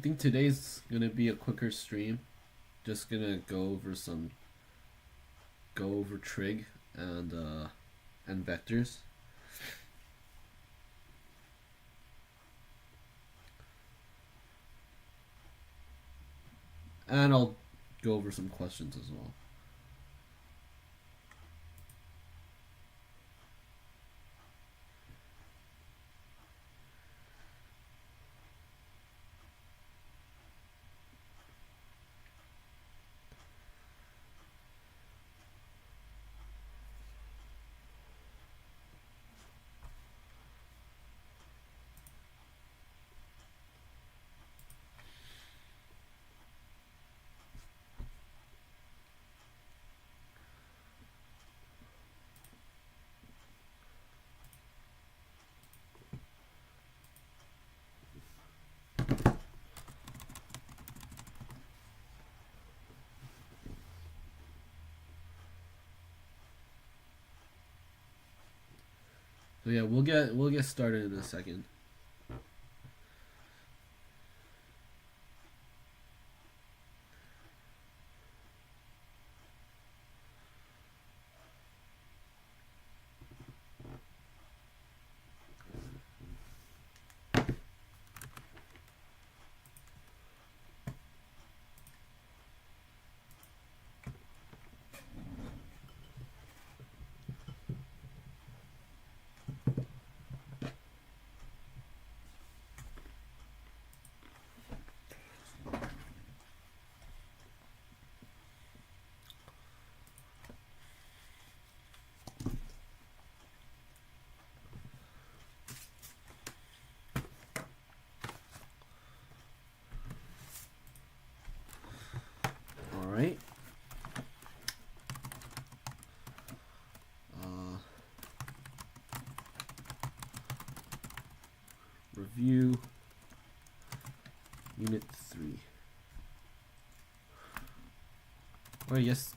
think today's gonna be a quicker stream. Just gonna go over trig and vectors. And I'll go over some questions as well. So yeah, we'll get started in a second. All right. Review Unit 3. Oh yes.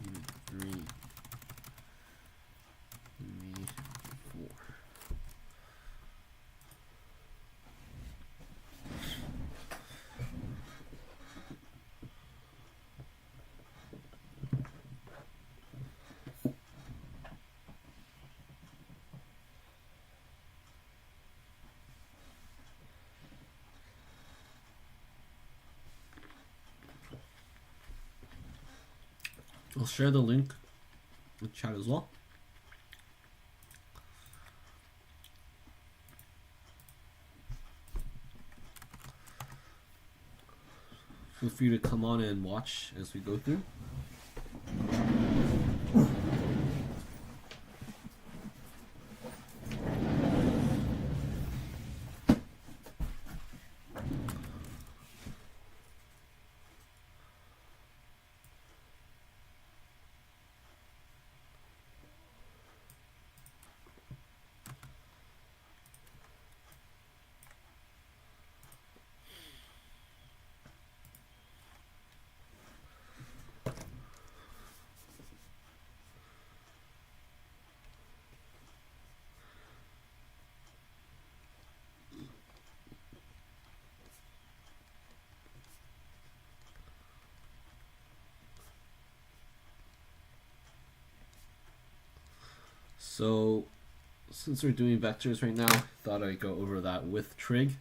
Unit 3. Unit 4. I'll share the link in the chat as well. Feel free to come on and watch as we go through. So, since we're doing vectors right now, I thought I'd go over that with trig.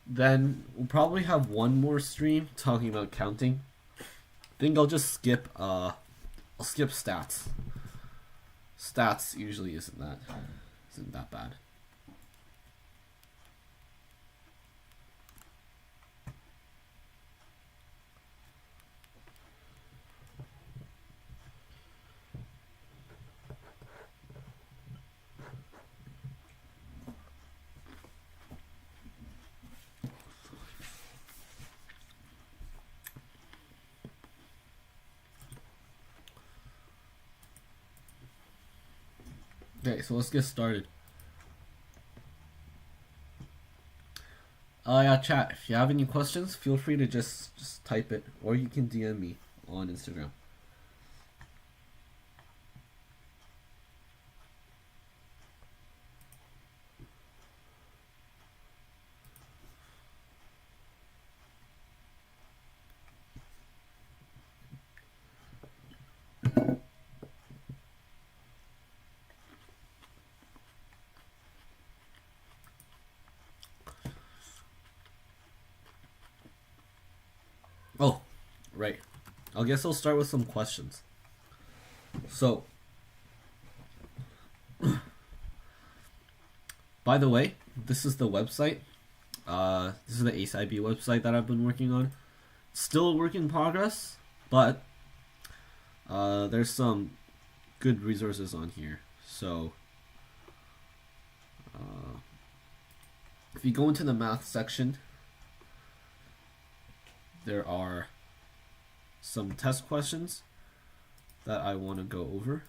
Then we'll probably have one more stream talking about counting. I think I'll just skip I'll skip stats. Stats usually isn't that bad. Okay, so let's get started. Yeah, chat. If you have any questions, feel free to just type it, or you can DM me on Instagram. Right. I guess I'll start with some questions. So, by the way, this is the website. This is the ACIB website that I've been working on. Still a work in progress, but there's some good resources on here. So, if you go into the math section, there are some test questions that I want to go over.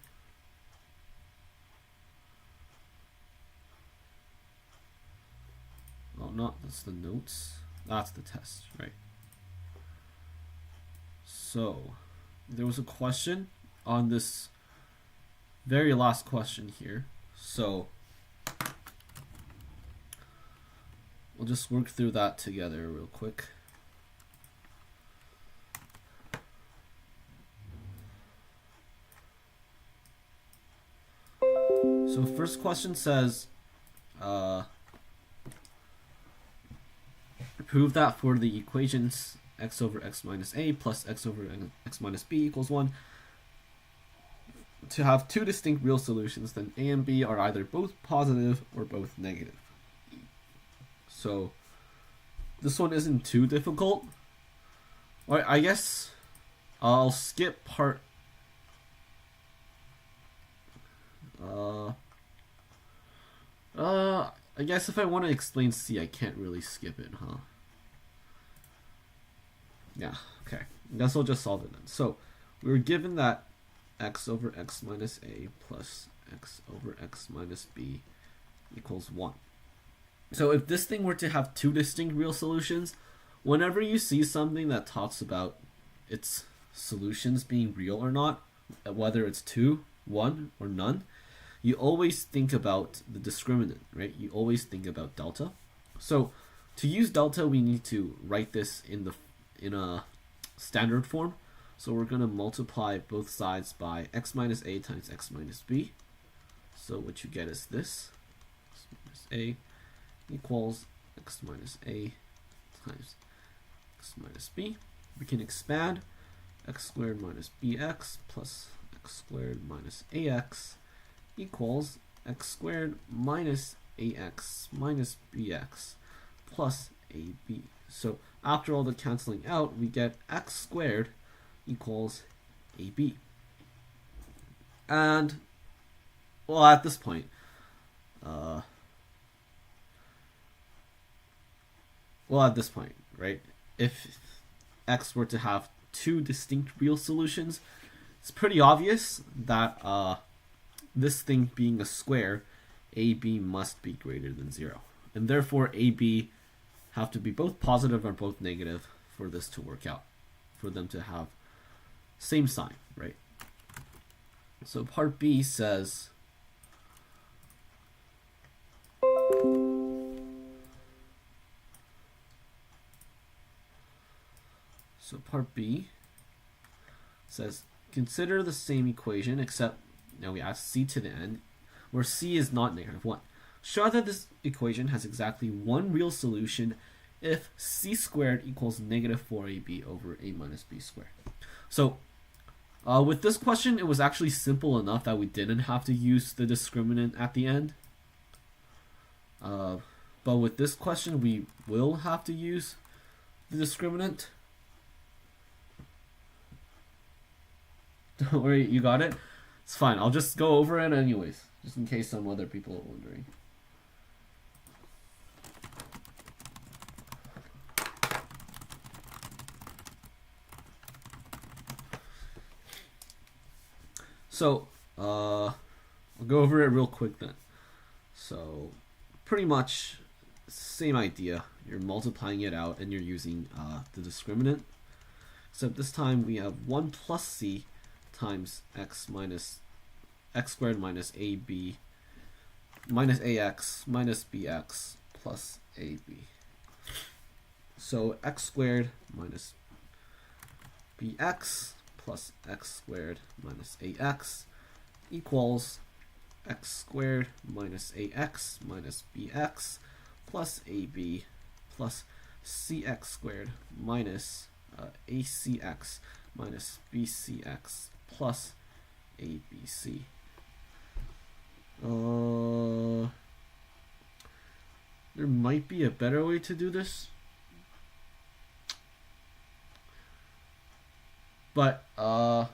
Oh, no, that's the notes. That's the test, right? So, there was a question on this very last question here. So, we'll just work through that together real quick. So first question says, prove that for the equations x over x minus a plus x over x minus b equals 1 to have two distinct real solutions, then a and b are either both positive or both negative. So this one isn't too difficult. Or I guess I'll skip part. I guess if I want to explain C, I can't really skip it, huh? Yeah, okay. I guess I'll just solve it then. So, we were given that x over x minus a plus x over x minus b equals 1. So if this thing were to have two distinct real solutions, whenever you see something that talks about its solutions being real or not, whether it's 2, 1, or none, you always think about the discriminant, right? You always think about delta. So to use delta, we need to write this in a standard form. So we're going to multiply both sides by x minus a times x minus b. So what you get is this, x minus a equals x minus a times x minus b. We can expand x squared minus bx plus x squared minus ax equals x squared minus ax minus bx plus ab. So after all the canceling out, we get x squared equals ab. And, well, at this point, right, if x were to have two distinct real solutions, it's pretty obvious that this thing being a square, AB must be greater than 0. And therefore, AB have to be both positive or both negative for this to work out, for them to have same sign, right? So part B says, consider the same equation, except now we add c to the end, where c is not negative 1. Show that this equation has exactly one real solution if c squared equals negative 4ab over a minus b squared. So with this question, it was actually simple enough that we didn't have to use the discriminant at the end. But with this question, we will have to use the discriminant. Don't worry, you got it? It's fine. I'll just go over it anyways, just in case some other people are wondering. So, I'll go over it real quick then. So, pretty much same idea. You're multiplying it out and you're using the discriminant. Except this time we have 1 plus c times x squared minus ab minus ax minus bx plus ab. So x squared minus bx plus x squared minus ax equals x squared minus ax minus bx plus ab plus cx squared minus ACX minus BCX plus ABC. There might be a better way to do this, but okay,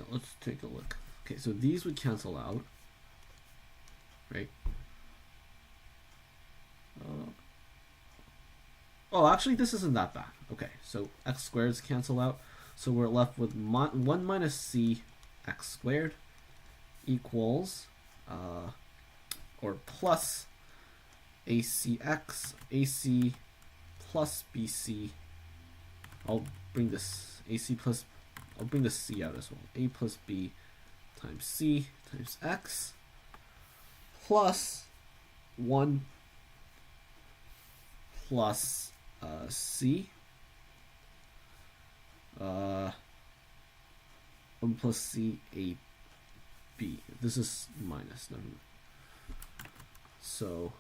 let's take a look. Okay, so these would cancel out, right? Oh, actually, this isn't that bad. Okay, so x squareds cancel out, so we're left with 1 minus c x squared equals or plus ACX AC plus BC. I'll bring this I'll bring the c out as well. A plus b times c times x plus 1 plus c 1 plus c a b. This is minus. Never mind. So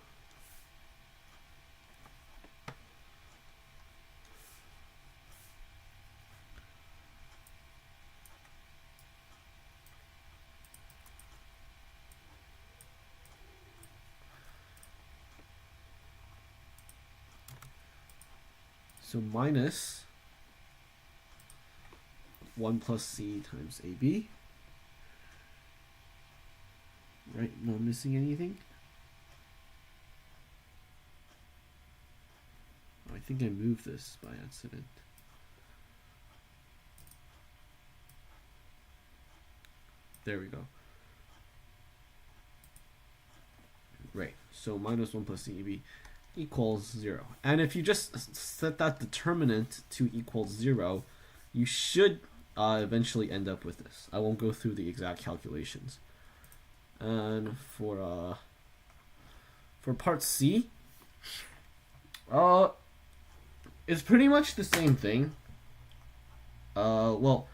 minus 1 plus c times ab. Right, not missing anything. I think I moved this by accident. There we go. Right, so minus 1 plus CEB equals 0. And if you just set that determinant to equal 0, you should eventually end up with this. I won't go through the exact calculations. And for part C, it's pretty much the same thing. Well,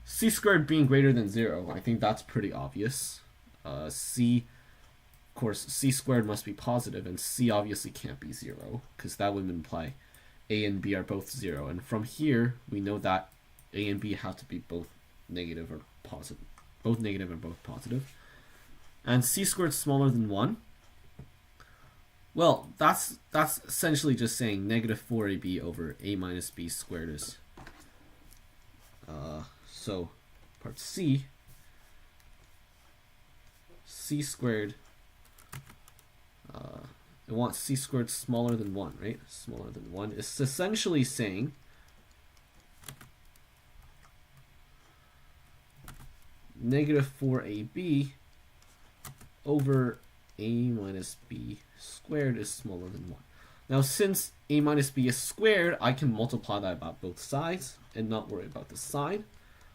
c squared being greater than 0, I think that's pretty obvious. Of course, c squared must be positive, and c obviously can't be 0, because that would imply a and b are both 0. And from here, we know that a and b have to be both negative or positive, both negative and both positive. And c squared smaller than 1. Well, that's essentially just saying negative 4ab over a minus b squared is. So part C, c squared. It wants c squared smaller than 1, right? Smaller than 1. It's essentially saying negative 4ab over a minus b squared is smaller than 1. Now, since a minus b is squared, I can multiply that about both sides and not worry about the sign.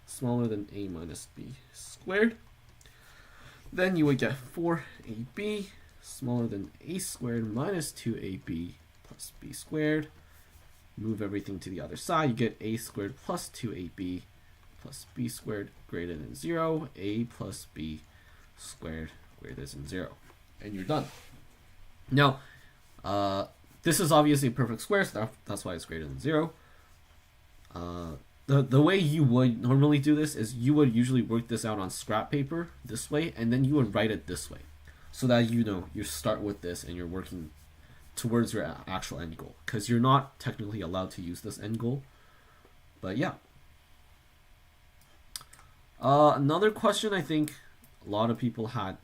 Smaller than a minus b squared. Then you would get 4ab smaller than a squared minus 2ab plus b squared. Move everything to the other side. You get a squared plus 2ab plus b squared greater than 0. A plus b squared greater than 0. And you're done. Now, this is obviously a perfect square, so that's why it's greater than 0. The way you would normally do this is you would usually work this out on scrap paper this way, and then you would write it this way, so that you start with this and you're working towards your actual end goal, because you're not technically allowed to use this end goal. But yeah. Another question I think a lot of people had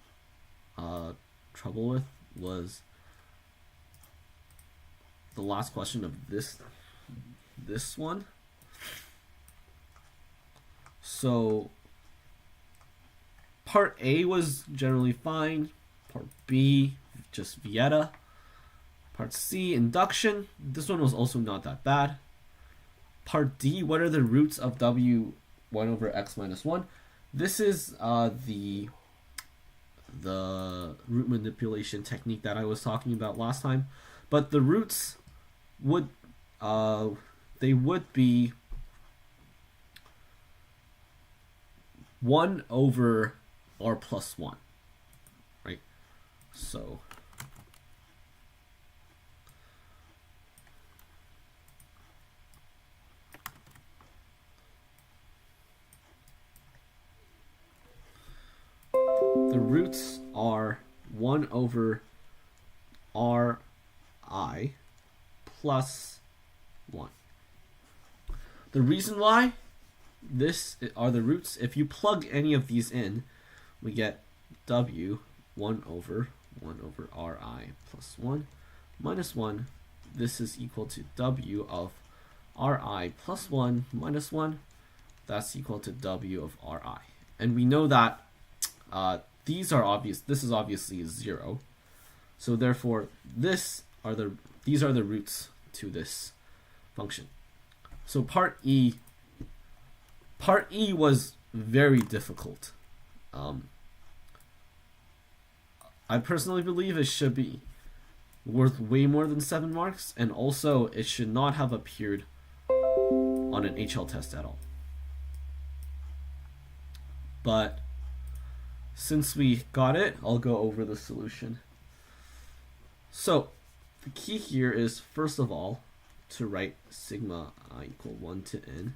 trouble with was the last question of this one. So part A was generally fine. Part B, just Vieta. Part C, induction. This one was also not that bad. Part D, what are the roots of W1 over x minus 1? This is the root manipulation technique that I was talking about last time. But the roots would be 1 over r plus 1, right? So roots are 1 over ri plus 1. The reason why this are the roots, if you plug any of these in, we get w 1 over ri plus 1 minus 1. This is equal to w of ri plus 1 minus 1. That's equal to w of ri. And we know that these are obvious. This is obviously 0. So therefore, these are the roots to this function. So part E was very difficult. I personally believe it should be worth way more than 7 marks, and also it should not have appeared on an HL test at all. But since we got it, I'll go over the solution. So the key here is, first of all, to write sigma I equal 1 to n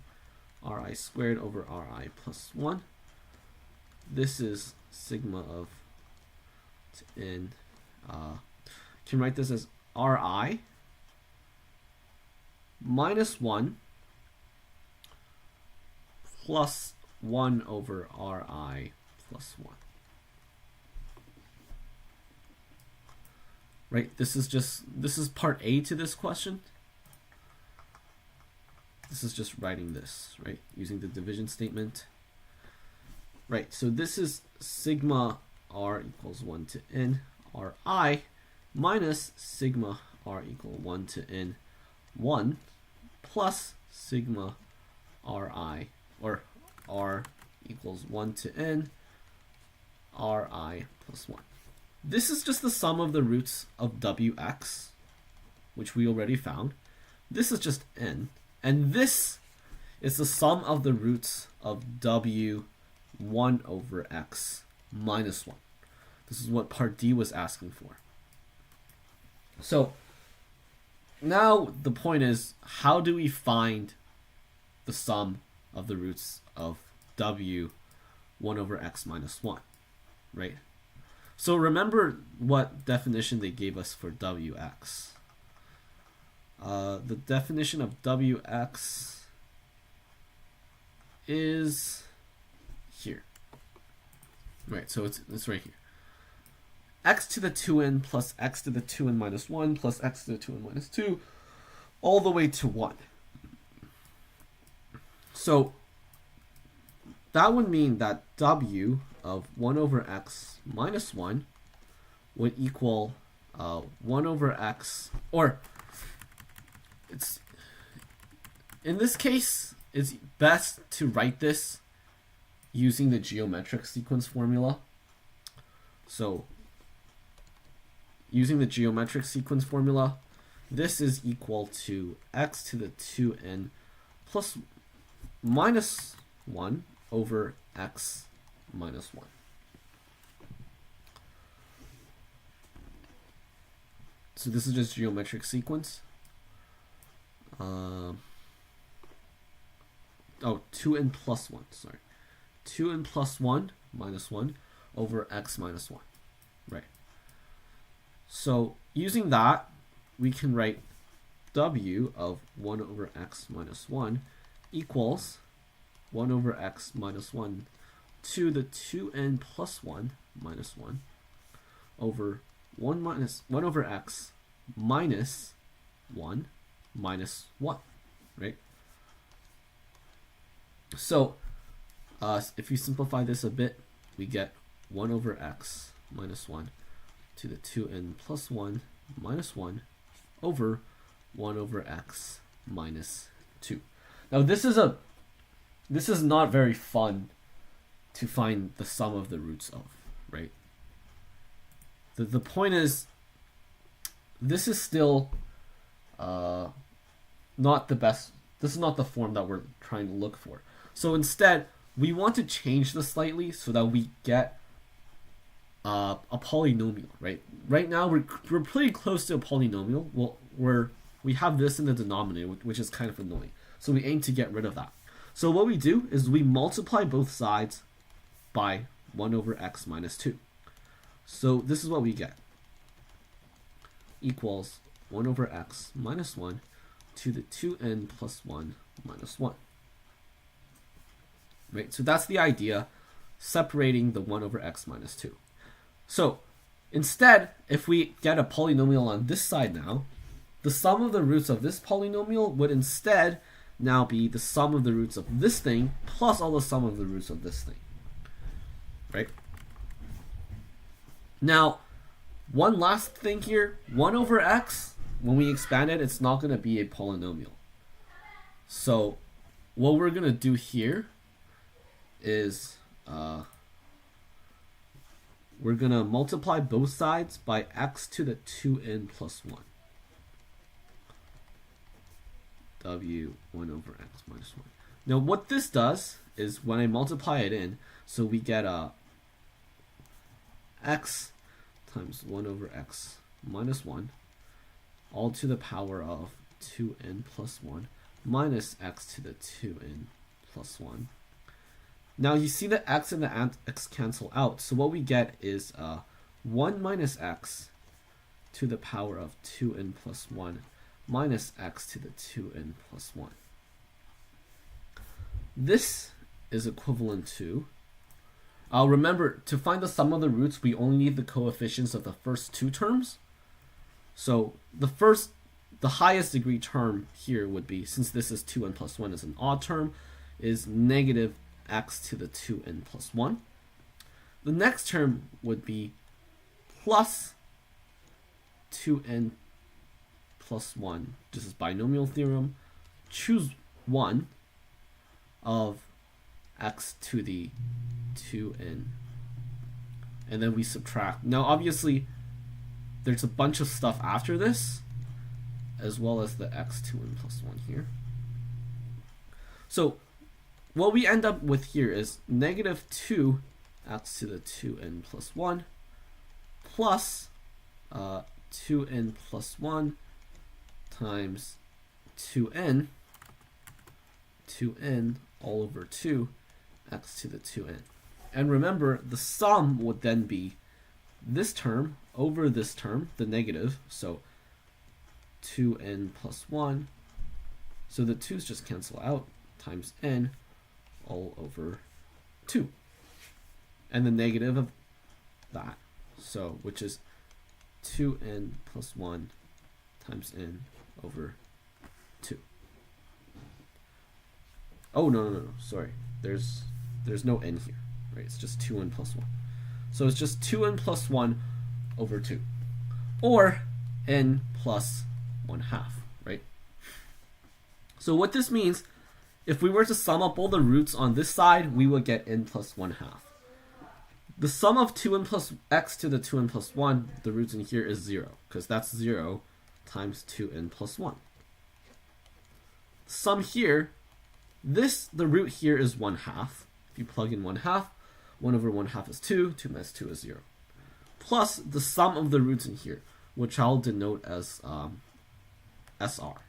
ri squared over ri plus 1. This is sigma of to n. Can write this as ri minus 1 plus 1 over ri plus 1. Right, this is part A to this question. This is just writing this, right, using the division statement. Right, so this is sigma r equals 1 to n ri minus sigma r equal 1 to n 1 plus sigma ri, or r equals 1 to n ri plus 1. This is just the sum of the roots of wx, which we already found. This is just n. And this is the sum of the roots of w 1 over x minus 1. This is what part D was asking for. So now the point is, how do we find the sum of the roots of w 1 over x minus 1, right? So remember what definition they gave us for wx. The definition of wx is here. Right, so it's right here. X to the 2n plus x to the 2n minus 1 plus x to the 2n minus 2 all the way to 1. So that would mean that w of 1 over x minus 1 would equal 1 over x, or it's, in this case, it's best to write this using the geometric sequence formula. So using the geometric sequence formula, this is equal to x to the 2n plus minus 1 over x minus 1. So this is just geometric sequence. 2n plus 1, sorry. 2n plus 1 minus 1 over x minus 1. Right. So using that, we can write w of 1 over x minus 1 equals 1 over x minus 1 to the 2n plus 1 minus 1 over 1 over x minus 1 minus 1, right? So if you simplify this a bit, we get 1 over x minus 1 to the 2n plus 1 minus 1 over 1 over x minus 2. Now this is not very fun to find the sum of the roots of, right? The point is, this is still not the best. This is not the form that we're trying to look for. So instead, we want to change this slightly so that we get a polynomial, right? Right now we're pretty close to a polynomial. Well, we have this in the denominator, which is kind of annoying. So we aim to get rid of that. So what we do is we multiply both sides by 1 over x minus 2. So this is what we get. Equals 1 over x minus 1 to the 2n plus 1 minus 1. Right, so that's the idea, separating the 1 over x minus 2. So instead, if we get a polynomial on this side now, the sum of the roots of this polynomial would instead now be the sum of the roots of this thing plus all the sum of the roots of this thing. Right? Now, one last thing here, 1 over x, when we expand it, it's not going to be a polynomial. So what we're going to do here is we're going to multiply both sides by x to the 2n plus 1. W 1 over x minus 1. Now what this does is when I multiply it in, so we get x times 1 over x minus 1 all to the power of 2n plus 1 minus x to the 2n plus 1. Now you see the x and the x cancel out, so what we get is 1 minus x to the power of 2n plus 1 minus x to the 2n plus 1. This is equivalent to, remember, to find the sum of the roots, we only need the coefficients of the first two terms. So the highest degree term here would be, since this is 2n plus 1 is an odd term, is negative x to the 2n plus 1. The next term would be plus 2n plus 1. This is binomial theorem. Choose one of x to the 2n. And then we subtract. Now obviously there's a bunch of stuff after this, as well as the x 2n plus 1 here. So what we end up with here is negative 2x to the 2n plus 1 plus 2n plus 1 times 2n all over 2 x to the 2n. And remember, the sum would then be this term over this term, the negative, so 2n plus 1, so the 2's just cancel out, times n all over 2. And the negative of that, so which is 2n plus 1 times n over 2. Oh, no, sorry. There's no n here, right? It's just 2n plus 1. So it's just 2n plus 1 over 2. Or n plus 1/2, right? So what this means, if we were to sum up all the roots on this side, we would get n plus 1/2. The sum of 2n plus x to the 2n plus 1, the roots in here is 0, because that's 0 times 2n plus 1. Sum here, the root here is 1/2. If you plug in 1/2, 1 over 1/2 is 2, 2 minus 2 is 0. Plus the sum of the roots in here, which I'll denote as SR.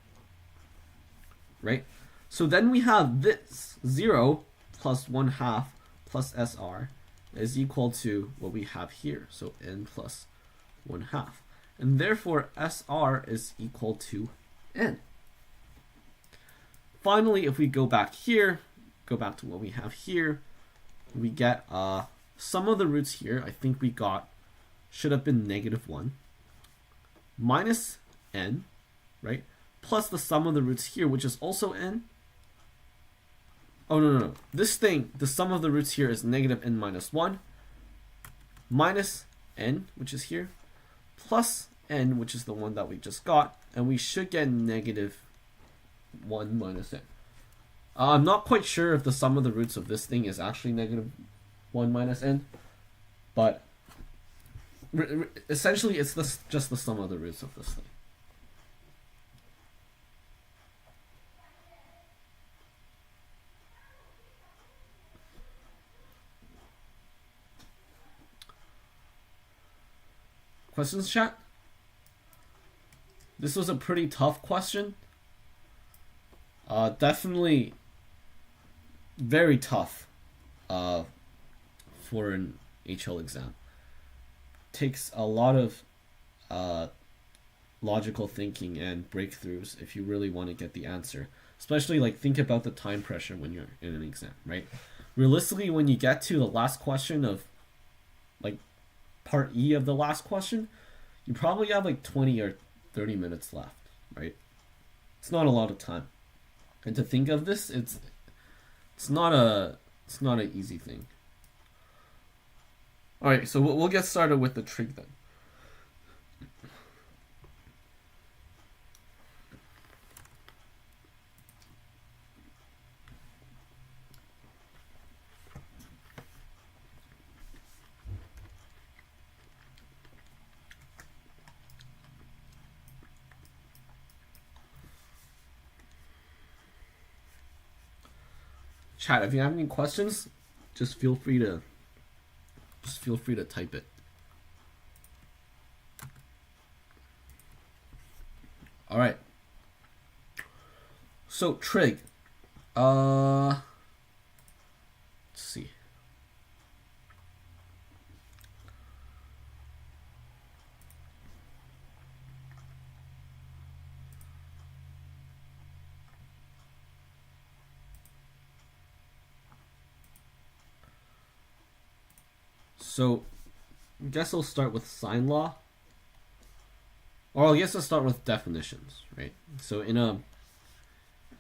Right? So then we have this 0 plus 1/2 plus SR is equal to what we have here, so n plus 1/2. And therefore SR is equal to n. Finally, if we go back here, go back to what we have here, we get sum of the roots here, I think we got, should have been negative 1, minus n, right? Plus the sum of the roots here, which is also n. Oh, no. This thing, the sum of the roots here is negative n minus 1, minus n, which is here, plus n, which is the one that we just got, and we should get negative 1 minus n. I'm not quite sure if the sum of the roots of this thing is actually negative 1 minus n, but essentially it's just the sum of the roots of this thing. Questions, chat? This was a pretty tough question. Definitely very tough for an HL exam. takes a lot of logical thinking and breakthroughs if you really want to get the answer. Especially like think about the time pressure when you're in an exam, right? Realistically, when you get to the last question of like part E of the last question, you probably have like 20 or 30 minutes left, right? It's not a lot of time. And to think of this, it's not an easy thing. All right, so we'll get started with the trig then. Chat, if you have any questions, just feel free to type it. All right. So trig. Let's see. So, I guess I'll start with sine law. Or I guess I'll start with definitions, right? So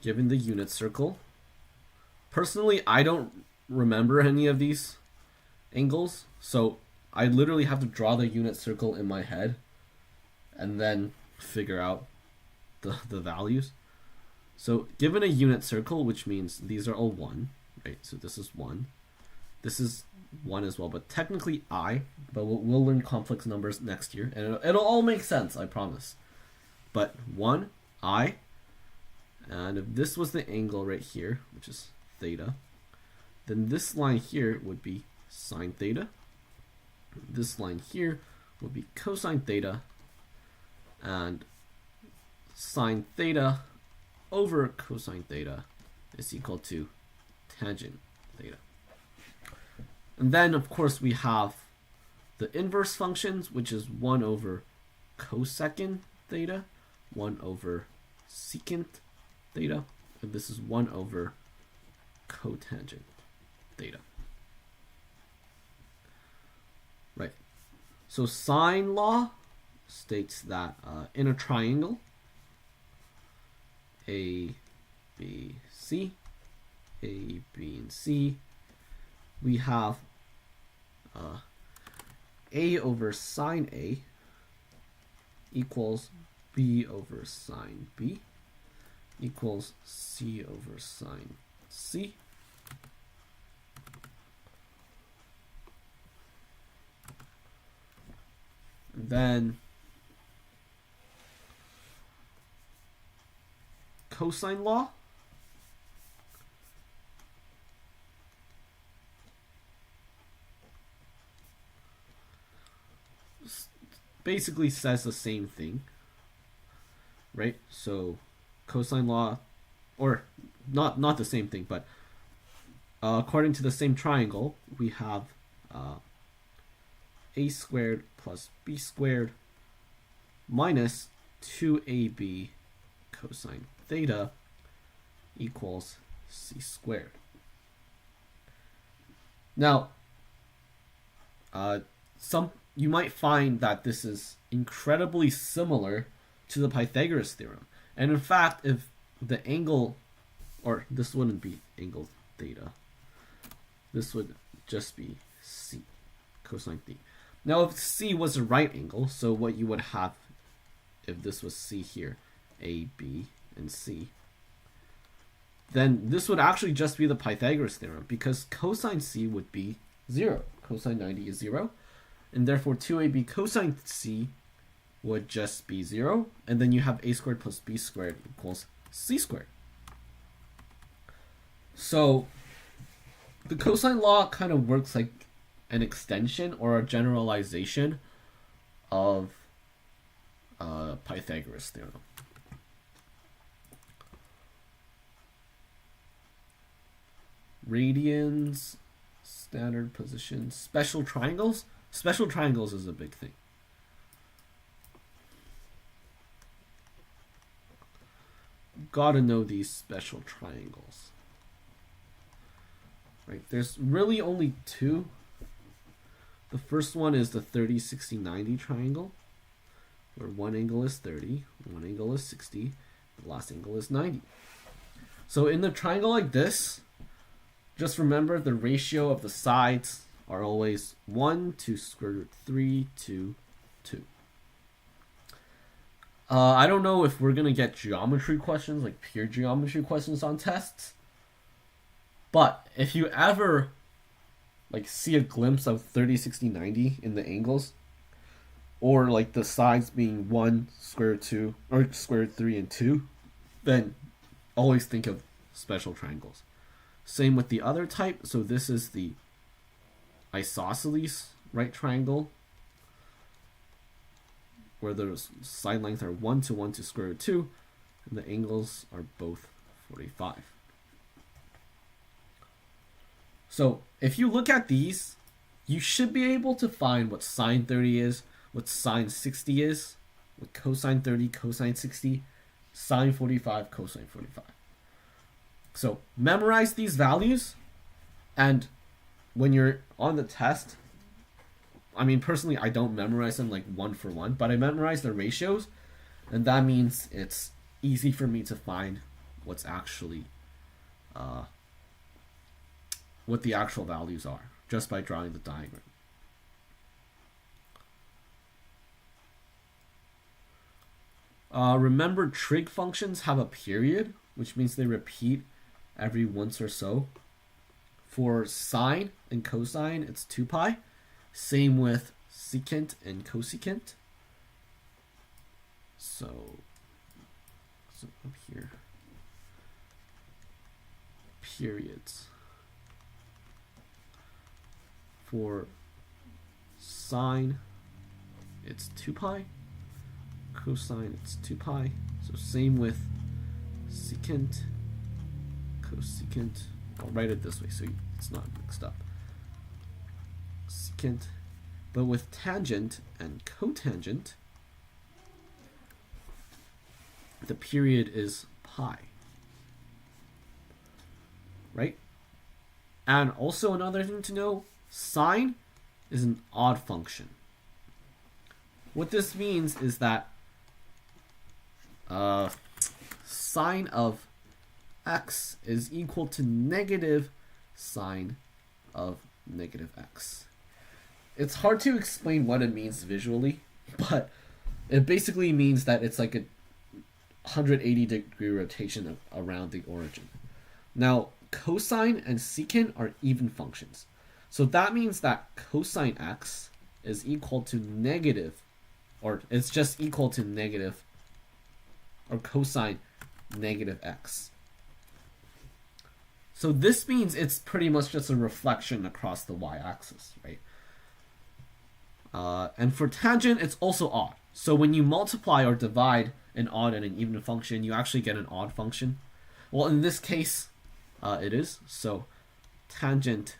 given the unit circle, personally, I don't remember any of these angles. So I literally have to draw the unit circle in my head and then figure out the values. So given a unit circle, which means these are all 1, right? So this is 1. This is 1 as well, but technically but we'll learn complex numbers next year, and it'll all make sense, I promise. But 1, and if this was the angle right here, which is theta, then this line here would be sine theta. This line here would be cosine theta, and sine theta over cosine theta is equal to tangent theta. And then, of course, we have the inverse functions, which is 1 over cosecant theta, 1 over secant theta, and this is 1 over cotangent theta. Right. So sine law states that in a triangle, A, B, C, A, B, and C, we have A over sine A equals B over sine B equals C over sine C. And then cosine law basically says the same thing, right? So cosine law, or not the same thing, but according to the same triangle, we have a squared plus b squared minus 2ab cosine theta equals c squared. Now, you might find that this is incredibly similar to the Pythagoras theorem. And in fact, if the angle, or this wouldn't be angle theta, this would just be c, cosine theta. Now, if c was a right angle, so what you would have if this was c here, a, b, and c, then this would actually just be the Pythagoras theorem, because cosine c would be 0. Cosine 90 is 0. And therefore 2ab cosine c would just be 0. And then you have a squared plus b squared equals c squared. So the cosine law kind of works like an extension or a generalization of Pythagoras theorem. Radians, standard positions, special triangles. Special triangles is a big thing. Gotta know these special triangles. Right, there's really only two. The first one is the 30, 60, 90 triangle, where one angle is 30, one angle is 60, the last angle is 90. So in the triangle like this, just remember the ratio of the sides are always 1 to square root 3 to 2. I don't know if we're going to get geometry questions, like pure geometry questions on tests. But if you ever like see a glimpse of 30, 60, 90 in the angles, or like the sides being 1, square root 2, or square root 3 and 2, then always think of special triangles. Same with the other type. So this is the isosceles right triangle, where the side lengths are 1 to 1 to square root 2, and the angles are both 45. So if you look at these, you should be able to find what sine 30 is, what sine 60 is, what cosine 30, cosine 60, sine 45, cosine 45. So memorize these values, and when you're on the test, I mean, personally, I don't memorize them like one for one, but I memorize the ratios, and that means it's easy for me to find what's actually what the actual values are just by drawing the diagram. Remember, trig functions have a period, which means they repeat every once or so. For sine and cosine, it's 2 pi. Same with secant and cosecant. So up here, periods. For sine, it's 2 pi. Cosine, it's 2 pi. So same with secant, cosecant. I'll write it this way so it's not mixed up. Secant. But with tangent and cotangent, the period is pi. Right? And also another thing to know, sine is an odd function. What this means is that sine of x is equal to negative sine of negative x. It's hard to explain what it means visually, but it basically means that it's like a 180-degree rotation around the origin. Now, cosine and secant are even functions. So that means that cosine x is equal to negative, or it's just equal to negative, or cosine negative x. So this means it's pretty much just a reflection across the y-axis, right? And for tangent, it's also odd. So when you multiply or divide an odd and an even function, you actually get an odd function. Well, in this case, it is. So tangent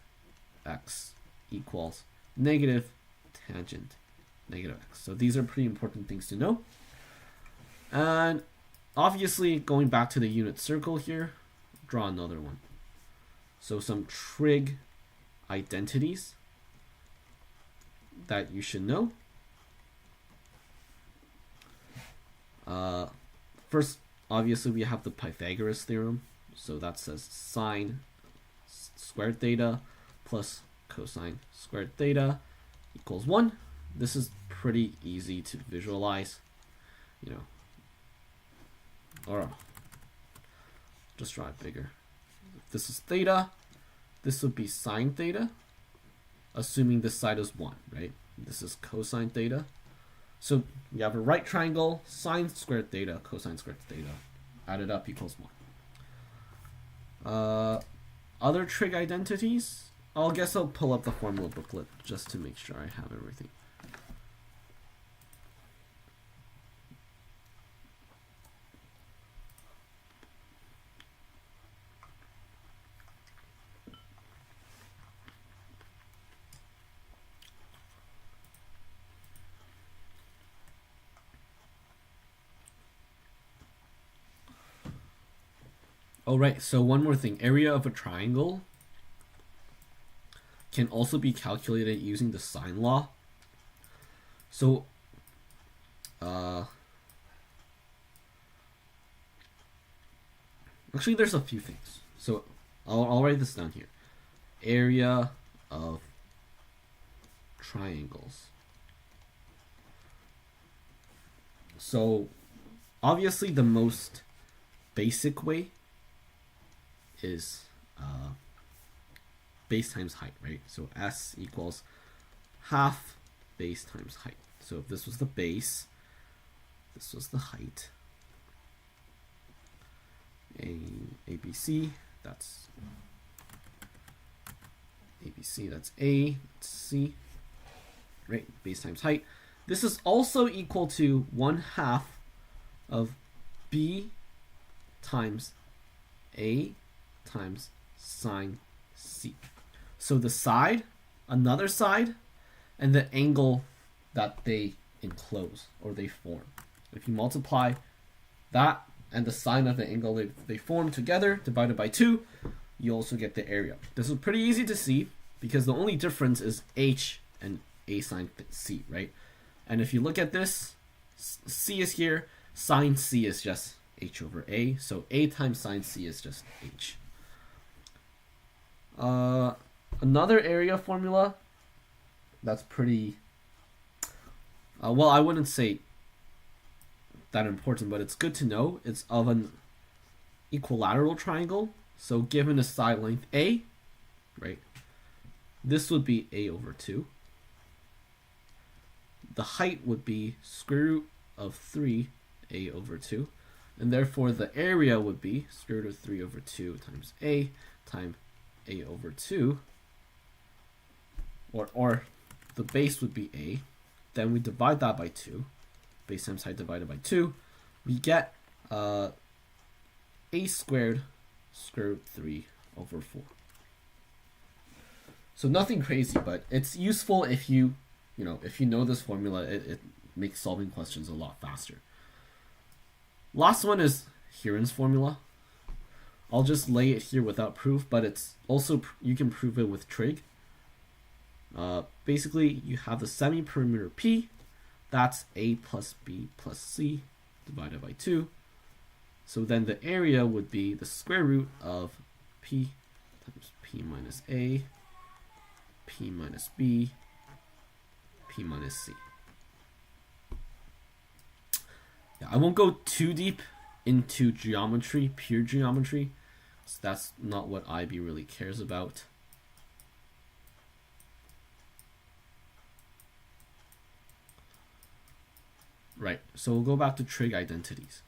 x equals negative tangent negative x. So these are pretty important things to know. And obviously, going back to the unit circle here, draw another one. So some trig identities that you should know. First, obviously, we have the Pythagoras theorem. So that says sine squared theta plus cosine squared theta equals 1. This is pretty easy to visualize, you know. Or just draw it bigger. If this is theta, this would be sine theta, assuming this side is 1, right? This is cosine theta. So we have a right triangle, sine squared theta, cosine squared theta. Added up equals 1. Other trig identities, I guess I'll pull up the formula booklet just to make sure I have everything. Oh, right. So one more thing. Area of a triangle can also be calculated using the sine law. So, actually, there's a few things. So I'll write this down here. Area of triangles. So obviously the most basic way is base times height, right? So S equals half base times height. So if this was the base, this was the height. ABC, that's ABC, that's A, that's C, right? Base times height. This is also equal to 1/2 of B times A times sine C. So the side, another side, and the angle that they enclose or they form. If you multiply that and the sine of the angle they form together divided by 2, you also get the area. This is pretty easy to see because the only difference is H and A sine C, right? And if you look at this, C is here, sine C is just H over A, so A times sine C is just H. Another area formula that's pretty, well, I wouldn't say that important, but it's good to know. It's of an equilateral triangle. So given a side length A, right, this would be A over 2. The height would be square root of 3 A over 2. And therefore the area would be square root of 3 over 2 times A times A over 2. Or the base would be A. Then we divide that by 2. Base times height divided by 2. We get A squared square root 3 over 4. So nothing crazy, but it's useful if you know this formula. It makes solving questions a lot faster. Last one is Heron's formula. I'll just lay it here without proof, but it's also, you can prove it with trig. Basically, you have the semi-perimeter P. That's A plus B plus C divided by 2. So then the area would be the square root of P times P minus A, P minus B, P minus C. Yeah, I won't go too deep into geometry, pure geometry. So that's not what IB really cares about. Right, so we'll go back to trig identities.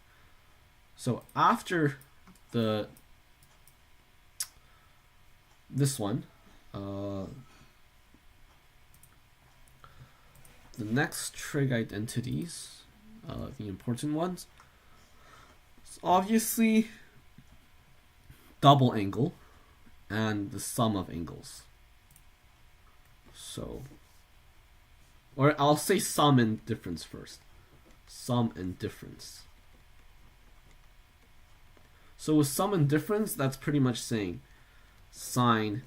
So after this one, the next trig identities, the important ones, it's obviously double angle and the sum of angles. So, or I'll say sum and difference first. Sum and difference. So with sum and difference, that's pretty much saying sine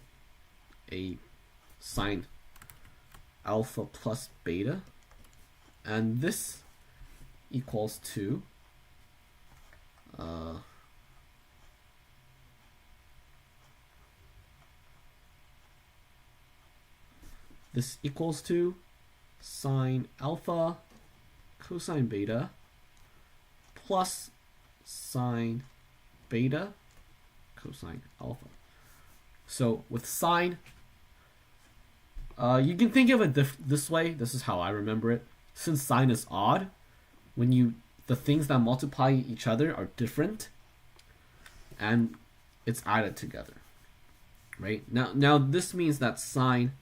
alpha plus beta, and this equals to sine alpha cosine beta plus sine beta cosine alpha. So with sine, you can think of it this way. This is how I remember it. Since sine is odd, when the things that multiply each other are different, and it's added together, right? Now this means that sine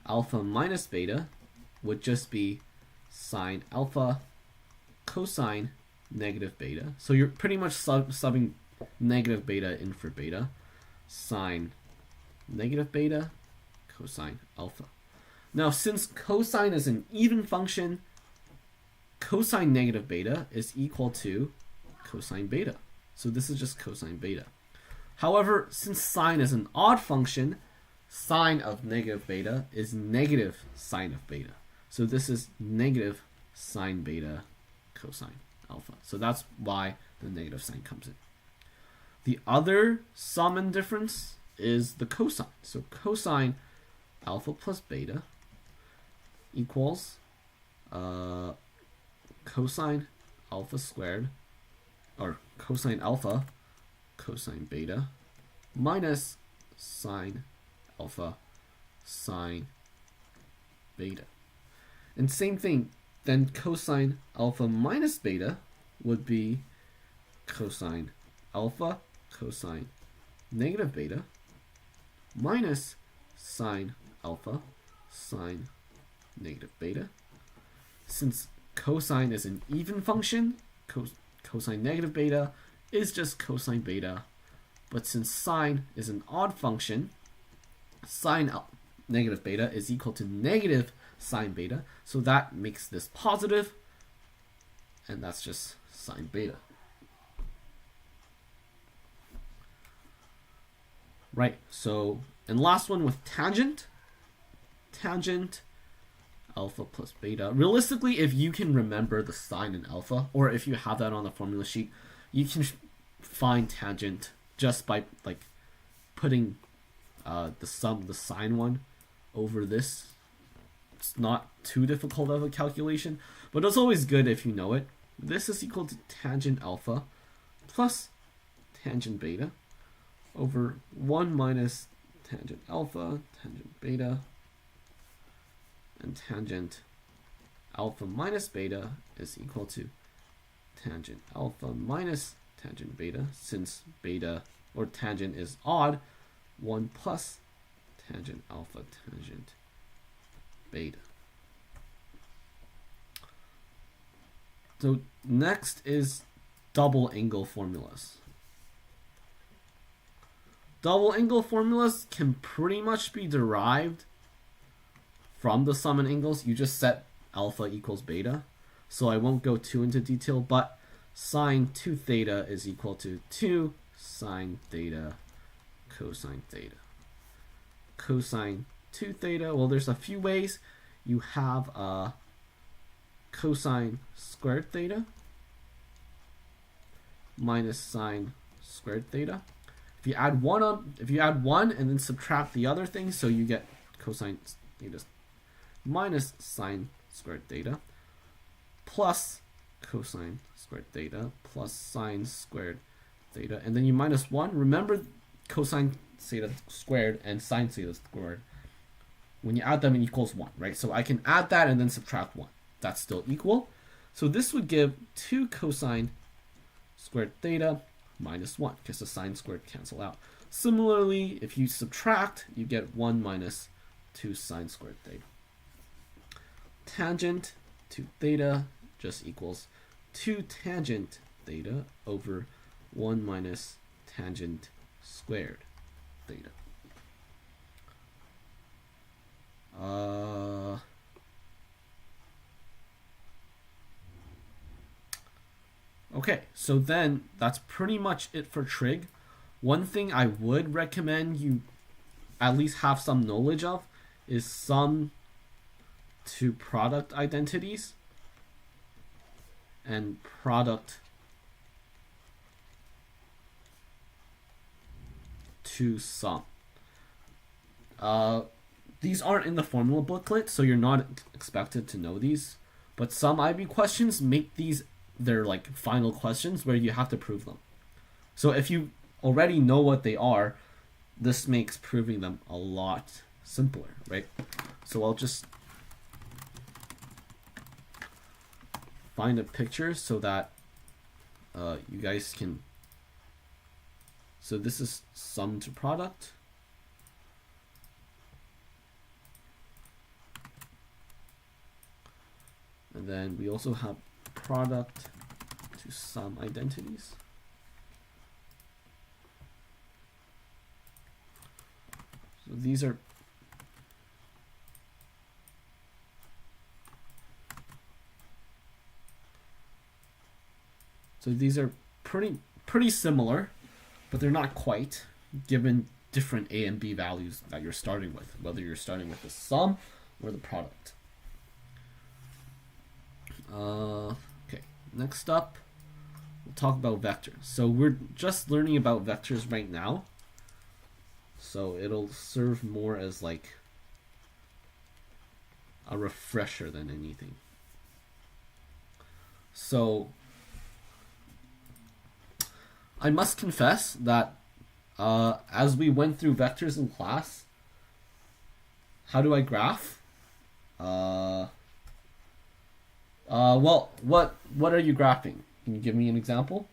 alpha minus beta would just be sine alpha cosine negative beta. So you're pretty much subbing negative beta in for beta. Sine negative beta cosine alpha. Now since cosine is an even function, cosine negative beta is equal to cosine beta. So this is just cosine beta. However, since sine is an odd function, sine of negative beta is negative sine of beta. So this is negative sine beta cosine alpha. So that's why the negative sign comes in. The other sum and difference is the cosine. So cosine alpha plus beta equals cosine alpha squared, or cosine alpha cosine beta minus sine alpha sine beta. And same thing, then cosine alpha minus beta would be cosine alpha cosine negative beta minus sine alpha sine negative beta. Since cosine is an even function, cosine negative beta is just cosine beta. But since sine is an odd function, sine negative beta is equal to negative sine beta. So that makes this positive, and that's just sine beta. Right, so, and last one with tangent. Tangent alpha plus beta. Realistically, if you can remember the sine and alpha, or if you have that on the formula sheet, you can find tangent just by like putting the sine one over this. It's not too difficult of a calculation, but it's always good if you know it. This is equal to tangent alpha plus tangent beta over 1 minus tangent alpha, tangent beta, and tangent alpha minus beta is equal to tangent alpha minus tangent beta. Since beta or tangent is odd, 1 plus tangent alpha tangent beta. So next is double angle formulas. Double angle formulas can pretty much be derived from the sum and angles. You just set alpha equals beta. So I won't go too into detail, but sine 2 theta is equal to 2 sine theta cosine theta. Cosine 2 theta, well, there's a few ways. You have cosine squared theta minus sine squared theta. If you add one and then subtract the other thing, so you get cosine theta minus sine squared theta plus cosine squared theta plus sine squared theta, and then you minus 1. Remember cosine theta squared and sine theta squared, when you add them, it equals 1, right? So I can add that and then subtract 1. That's still equal. So this would give 2 cosine squared theta minus 1, because the sine squared cancel out. Similarly, if you subtract, you get 1 minus 2 sine squared theta. Tangent to theta just equals 2 tangent theta over 1 minus tangent squared theta. Okay, so then that's pretty much it for trig. One thing I would recommend you at least have some knowledge of is sum to product identities and product to sum. These aren't in the formula booklet, so you're not expected to know these, but some IB questions make these their like final questions where you have to prove them. So if you already know what they are, this makes proving them a lot simpler, right? So I'll just find a picture so that you guys can. So this is sum to product. And then we also have product to sum identities. So these are pretty similar. but they're not quite, given different a and b values that you're starting with, whether you're starting with the sum or the product. Okay, next up, we'll talk about vectors. So we're just learning about vectors right now, so it'll serve more as like a refresher than anything. So I must confess that as we went through vectors in class, how do I graph? Well, what are you graphing? Can you give me an example?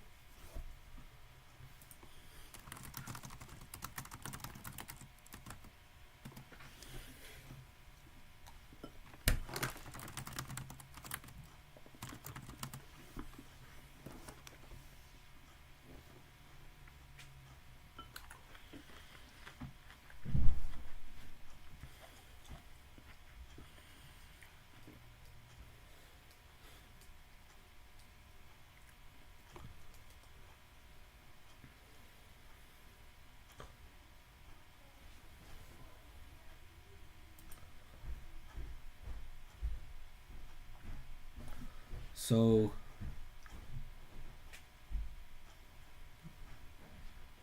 So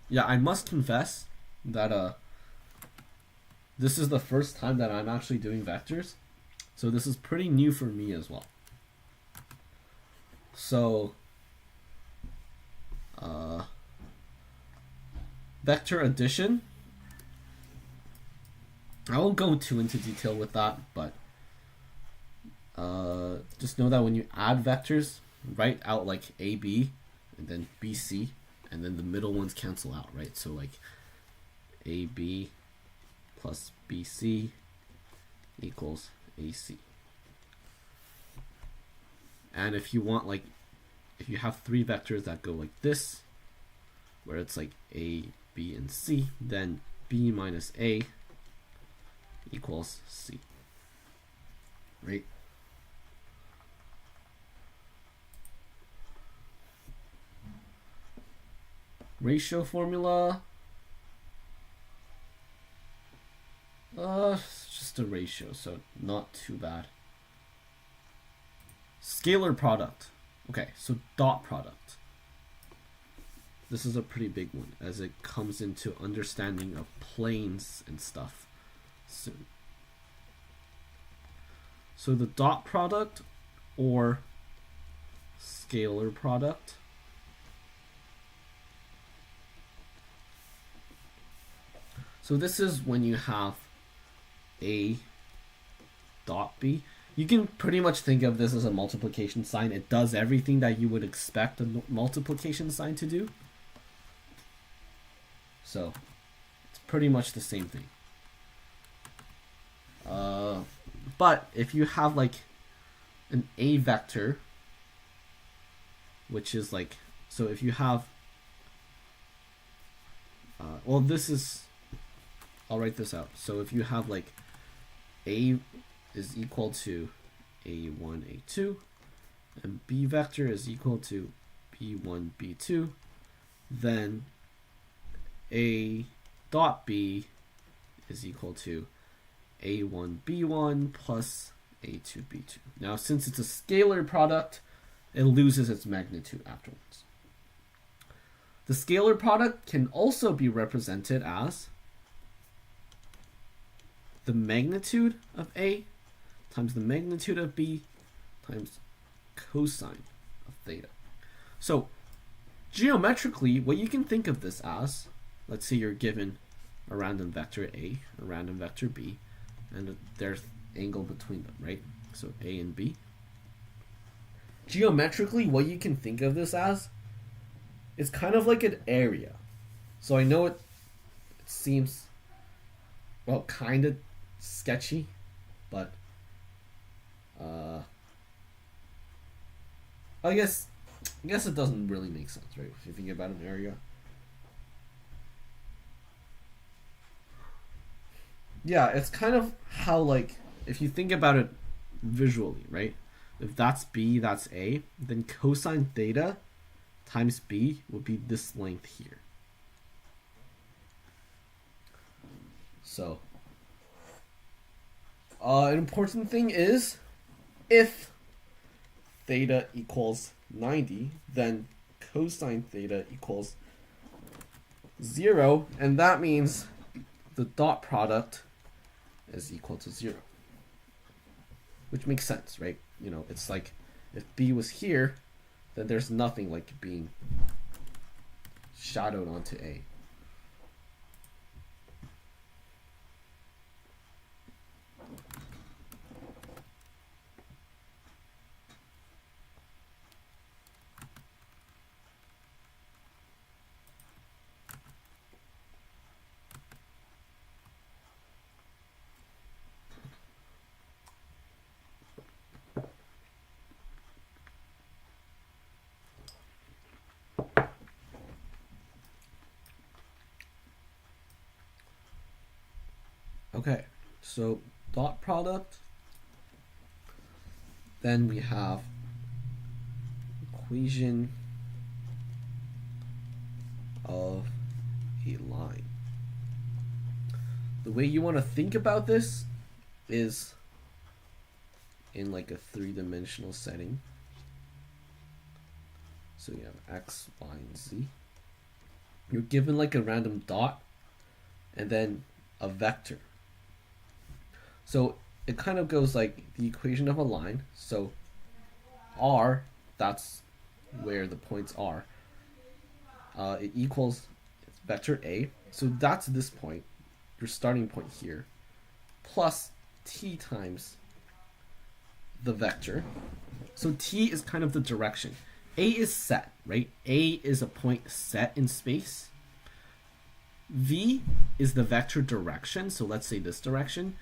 yeah, I must confess that this is the first time that I'm actually doing vectors, so this is pretty new for me as well. So vector addition, I won't go too into detail with that, but just know that when you add vectors, write out like AB and then BC, and then the middle ones cancel out, right? So like AB plus BC equals AC. And if you want, like, if you have three vectors that go like this, where it's like A, B, and C, then B minus A equals C, right? Ratio formula, it's just a ratio, so not too bad. Scalar product. Okay, so dot product. This is a pretty big one as it comes into understanding of planes and stuff soon. So the dot product or scalar product So this is when you have A dot B. You can pretty much think of this as a multiplication sign. It does everything that you would expect a multiplication sign to do. So it's pretty much the same thing. But if you have like an A vector, which is like, so if you have, well, this is, I'll write this out. So if you have like A is equal to A1, A2, and B vector is equal to B1, B2, then A dot B is equal to A1, B1 plus A2, B2. Now, since it's a scalar product, it loses its magnitude afterwards. The scalar product can also be represented as the magnitude of A times the magnitude of B times cosine of theta. So geometrically, what you can think of this as, let's say you're given a random vector A, a random vector B, and there's angle between them, right? So A and B. Geometrically, what you can think of this as is kind of like an area. So I know it seems, well, kind of sketchy, but I guess it doesn't really make sense, right? If you think about an area. Yeah, it's kind of how, like, if you think about it visually, right? If that's B, that's A, then cosine theta times B would be this length here. So an important thing is if theta equals 90, then cosine theta equals 0, and that means the dot product is equal to 0. Which makes sense, right? You know, it's like if B was here, then there's nothing like it being shadowed onto A. Okay, so dot product, then we have equation of a line. The way you want to think about this is in like a three-dimensional setting. So you have x, y, and z. You're given like a random dot and then a vector. So it kind of goes like the equation of a line. So R, that's where the points are. It equals vector A. So that's this point, your starting point here, plus t times the vector. So t is kind of the direction. A is set, right? A is a point set in space. V is the vector direction. So let's say this direction.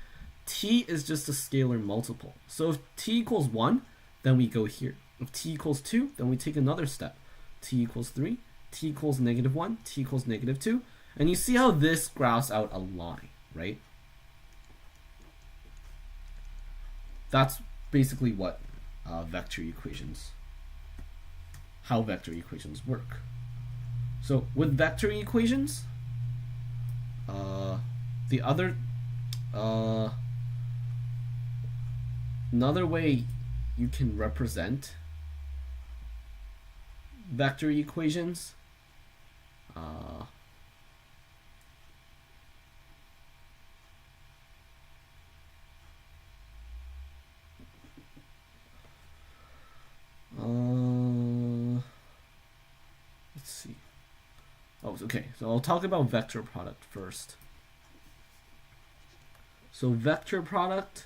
T is just a scalar multiple. So if t equals 1, then we go here. If t equals 2, then we take another step. T equals 3, t equals -1, t equals -2. And you see how this graphs out a line, right? That's basically what vector equations, how vector equations work. So with vector equations, the other another way you can represent vector equations let's see. Oh, okay. So I'll talk about vector product first. So vector product,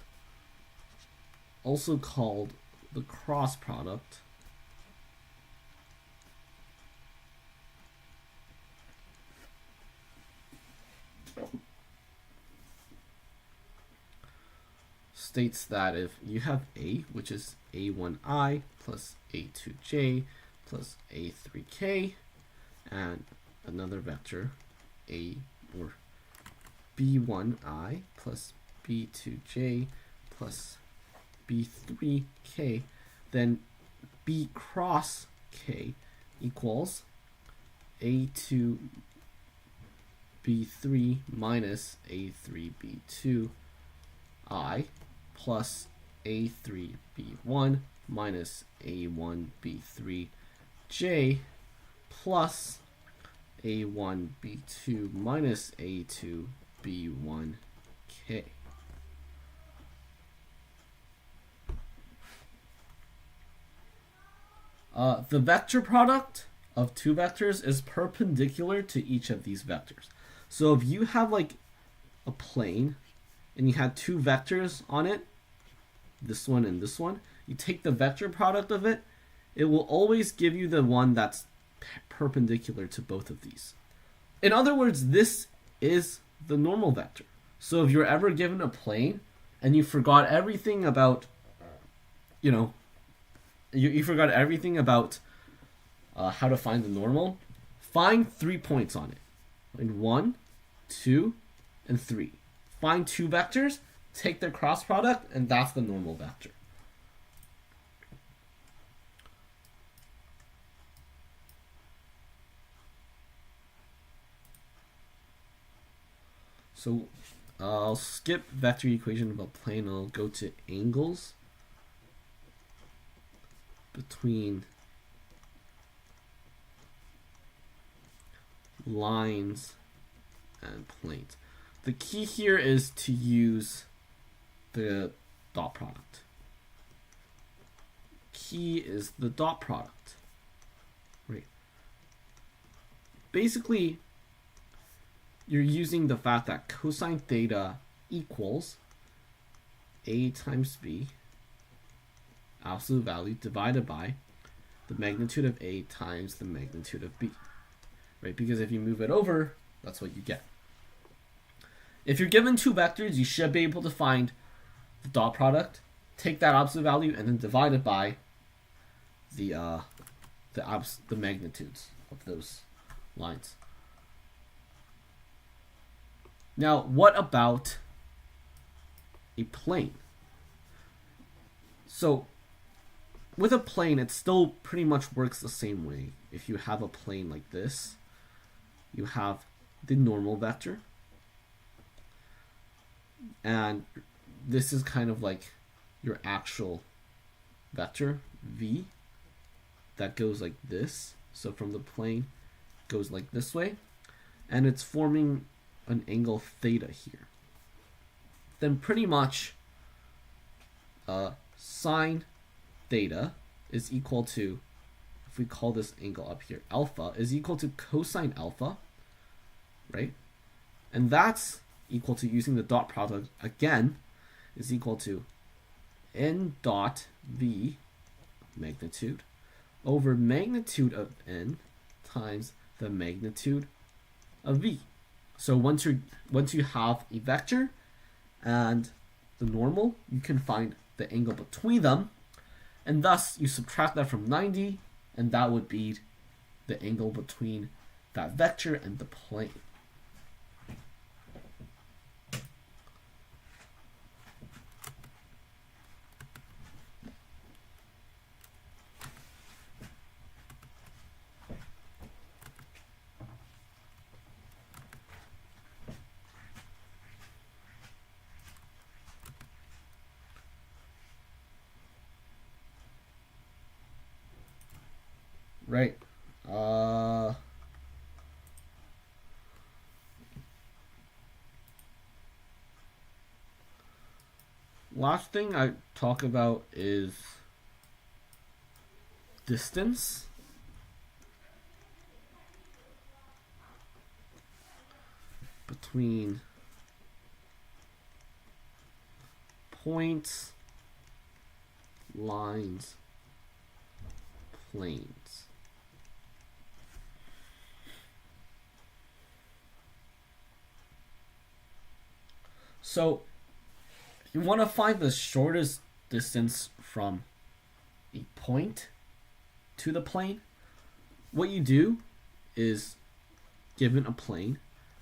also called the cross product, states that if you have A, which is A1I plus A2J plus A3K, and another vector A or B1I plus B2J plus B3K, then B cross K equals A2 B3 minus A3 B2 I plus A3 B1 minus A1 B3 J plus A1 B2 minus A2 B1 K. The vector product of two vectors is perpendicular to each of these vectors. So if you have like a plane and you had two vectors on it, this one and this one, you take the vector product of it, it will always give you the one that's perpendicular to both of these. In other words, this is the normal vector. So if you're ever given a plane and you forgot everything about, you forgot everything about how to find the normal, find 3 points on it. Find 1, 2, and 3. Find two vectors, take their cross product, and that's the normal vector. So I'll skip vector equation of a plane and I'll go to angles between lines and planes. The key here is to use the dot product. Key is the dot product, right? Basically, you're using the fact that cosine theta equals a times b, absolute value, divided by the magnitude of a times the magnitude of b, right? Because if you move it over, that's what you get. If you're given two vectors, you should be able to find the dot product, take that absolute value, and then divide it by the magnitudes of those lines. Now, what about a plane? So, with a plane, it still pretty much works the same way. If you have a plane like this, you have the normal vector, and this is kind of like your actual vector, v, that goes like this. So from the plane, goes like this way, and it's forming an angle theta here. Then pretty much sine theta is equal to, if we call this angle up here, alpha, is equal to cosine alpha, right? And that's equal to, using the dot product again, is equal to n dot v, magnitude, over magnitude of n times the magnitude of v. So once you have a vector and the normal, you can find the angle between them, and thus you subtract that from 90, and that would be the angle between that vector and the plane. Right. Last thing I talk about is distance. Between points, lines, planes. So you want to find the shortest distance from a point to the plane. What you do is, given a plane,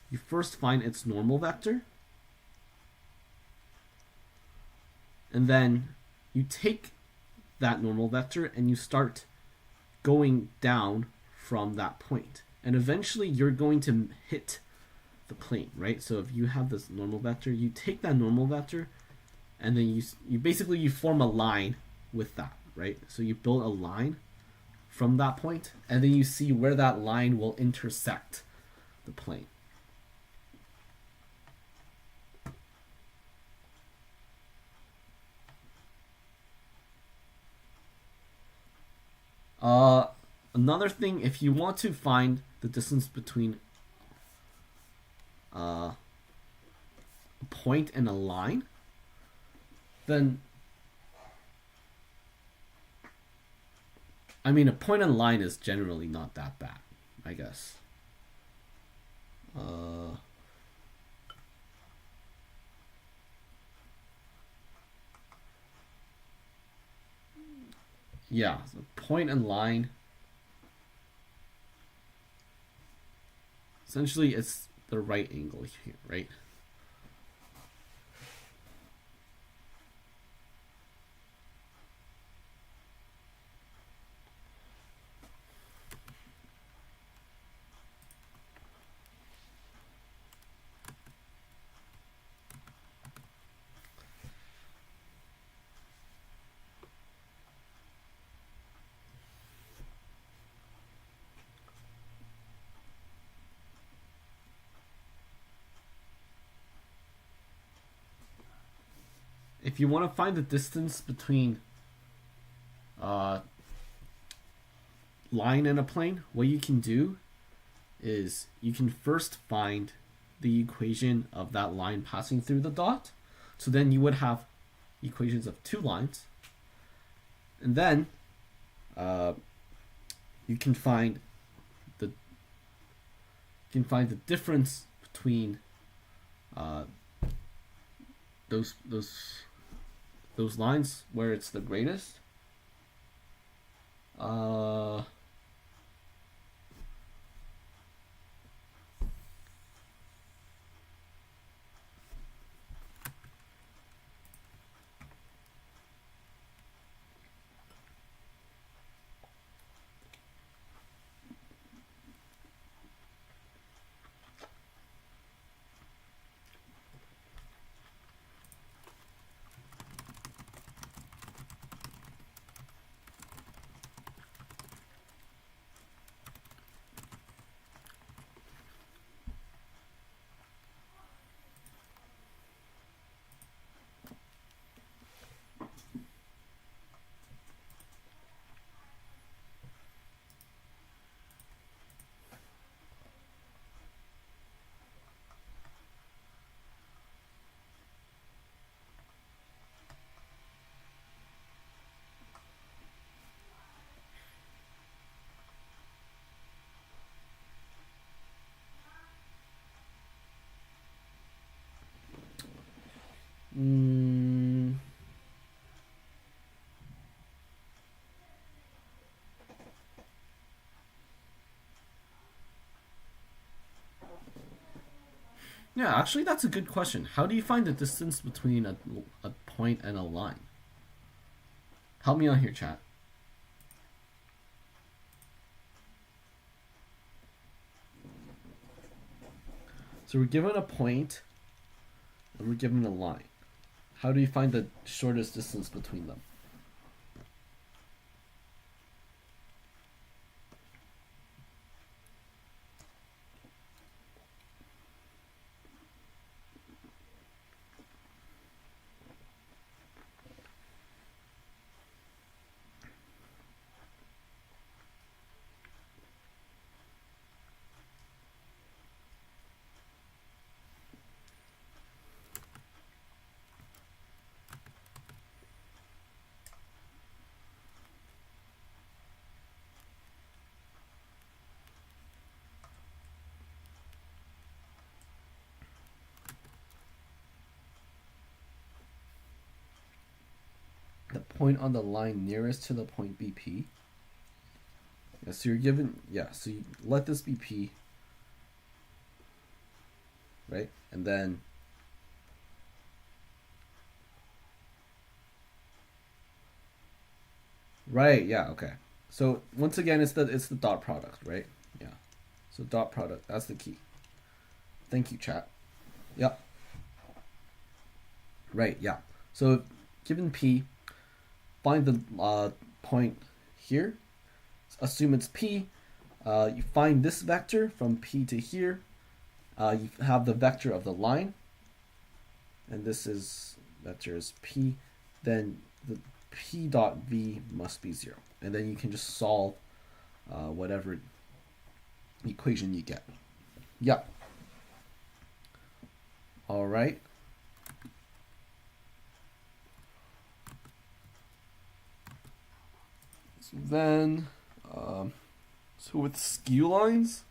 you first find its normal vector, and then you take that normal vector and you start going down from that point, and eventually you're going to hit the plane, right? So if you have this normal vector, you take that normal vector and then you basically form a line with that, right? So you build a line from that point, and then you see where that line will intersect the plane. Another thing, if you want to find the distance between a point and a line, then I mean, a point and line is generally not that bad, I guess. Yeah, so point and line, essentially it's the right angle here, right? if you want to find the distance between line and a plane, what you can do is you can first find the equation of that line passing through the dot. So then you would have equations of two lines, and then you can find the difference between those lines where it's the greatest. Yeah, actually, that's a good question. How do you find the distance between a point and a line? Help me out here, chat. So we're given a point and we're given a line. How do you find the shortest distance between them? The point on the line nearest to the point BP. Yeah, so you're given, so you let this be P, right? And then right, yeah, okay. So once again, it's the dot product, right? Yeah. So dot product, that's the key. Thank you, chat. Yep. Right, yeah. So given P, find the point here. Assume it's P. You find this vector from P to here. You have the vector of the line, and this is vector is P. Then the P dot V must be 0, and then you can just solve whatever equation you get. Yeah. All right. So then, so with skew lines,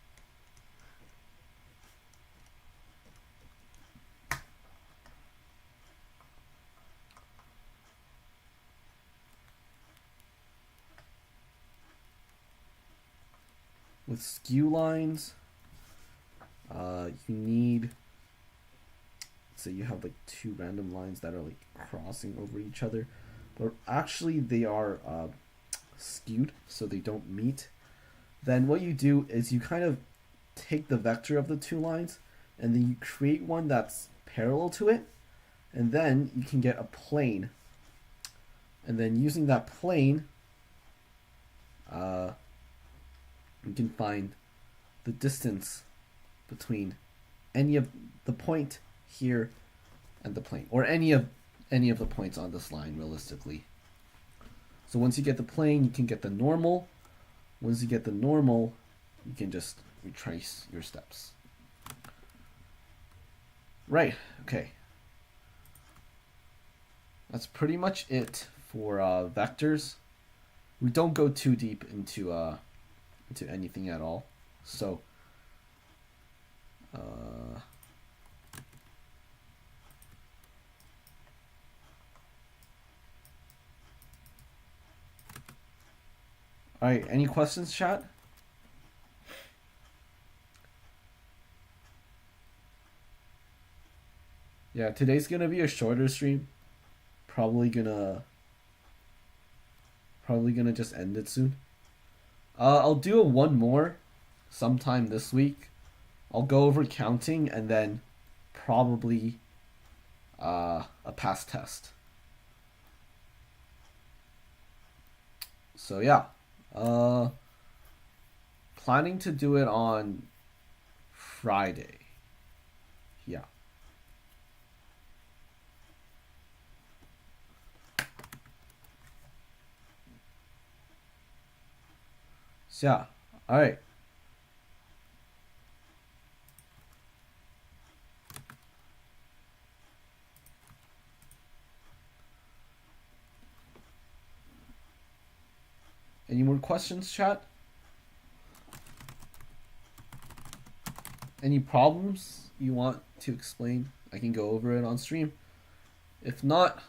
you need, say you have like two random lines that are like crossing over each other, but actually they are skewed, so they don't meet. Then what you do is you kind of take the vector of the two lines and then you create one that's parallel to it, and then you can get a plane, and then using that plane you can find the distance between any of the point here and the plane, or any of any of the points on this line realistically. So once you get the plane, you can get the normal. Once you get the normal, you can just retrace your steps. Right, okay. That's pretty much it for vectors. We don't go too deep into anything at all. So alright, any questions, chat? Yeah, today's gonna be a shorter stream. Probably gonna just end it soon. I'll do one more sometime this week. I'll go over counting and then probably a past test. So yeah, planning to do it on Friday. Yeah. So yeah, all right. Any more questions, chat? Any problems you want to explain? I can go over it on stream. If not,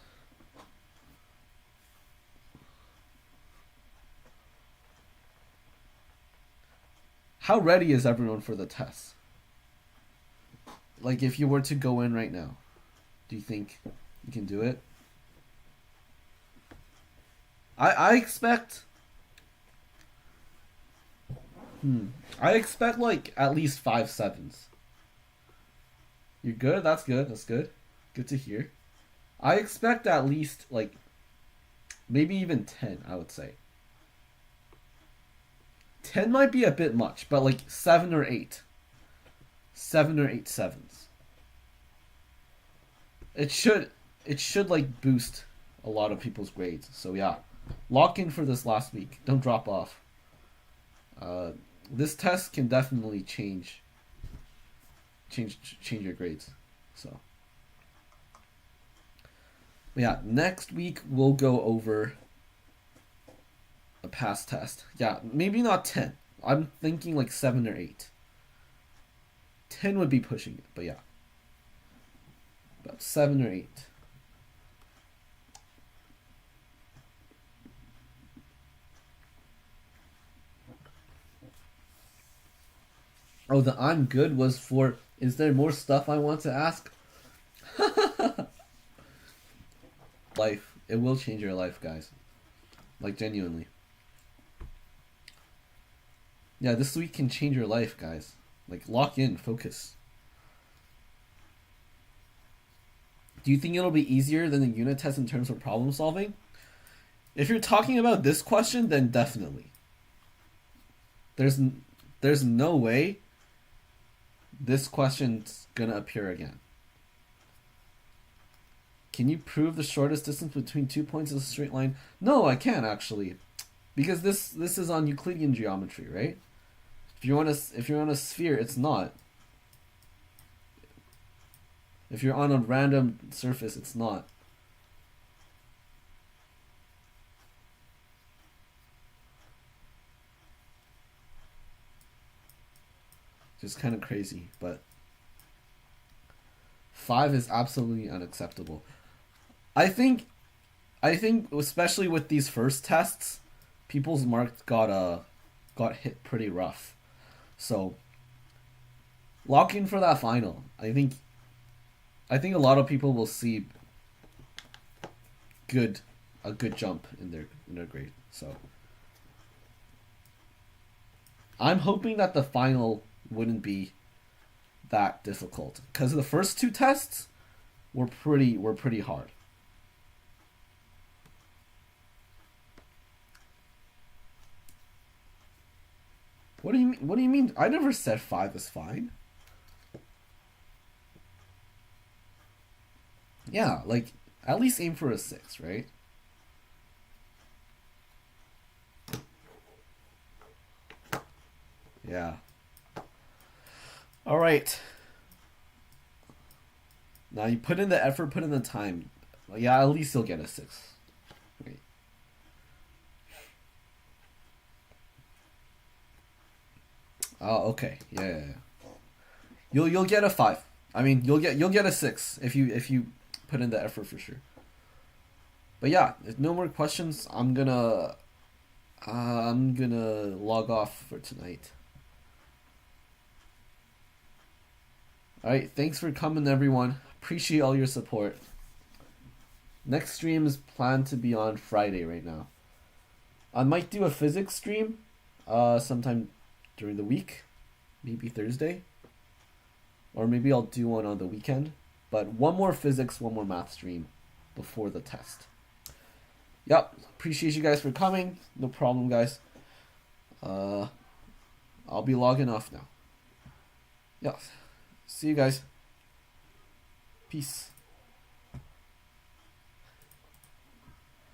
how ready is everyone for the test? Like, if you were to go in right now, do you think you can do it? I expect... I expect, like, at least 5 sevens. You're good? That's good. That's good. Good to hear. I expect at least, like, maybe even 10, I would say. 10 might be a bit much, but like 7 or 8. 7 or 8 sevens. It should like boost a lot of people's grades. So yeah, lock in for this last week. Don't drop off. This test can definitely change your grades. So yeah, next week we'll go over a past test. Yeah, maybe not 10. I'm thinking like 7 or 8. 10 would be pushing it, but yeah. About 7 or 8. Oh, the I'm good was for, is there more stuff I want to ask? Life. It will change your life, guys. Like, genuinely. Yeah, this week can change your life, guys. Like, lock in, focus. Do you think it'll be easier than the unit test in terms of problem solving? If you're talking about this question, then definitely. There's no way this question's gonna appear again. Can you prove the shortest distance between 2 points is a straight line? No, I can't actually, because this is on Euclidean geometry, right? If you're on a sphere, it's not. If you're on a random surface, it's not. Just kind of crazy, but 5 is absolutely unacceptable. I think especially with these first tests, people's marks got hit pretty rough. So lock in for that final. I think a lot of people will see a good jump in their grade. So I'm hoping that the final wouldn't be that difficult, because the first 2 tests were pretty hard. What do you mean? I never said 5 is fine. Yeah, like At least aim for a 6, right? Yeah. All right. Now you put in the effort, put in the time. Yeah, at least you'll get a 6. Wait. Oh, okay. Yeah. You'll get a 5. I mean, you'll get a 6 if you put in the effort for sure. But yeah, if no more questions, I'm gonna log off for tonight. Alright, thanks for coming everyone. Appreciate all your support. Next stream is planned to be on Friday right now. I might do a physics stream sometime during the week. Maybe Thursday. Or maybe I'll do one on the weekend. But one more physics, one more math stream before the test. Yep, appreciate you guys for coming. No problem, guys. I'll be logging off now. Yeah, see you guys. Peace.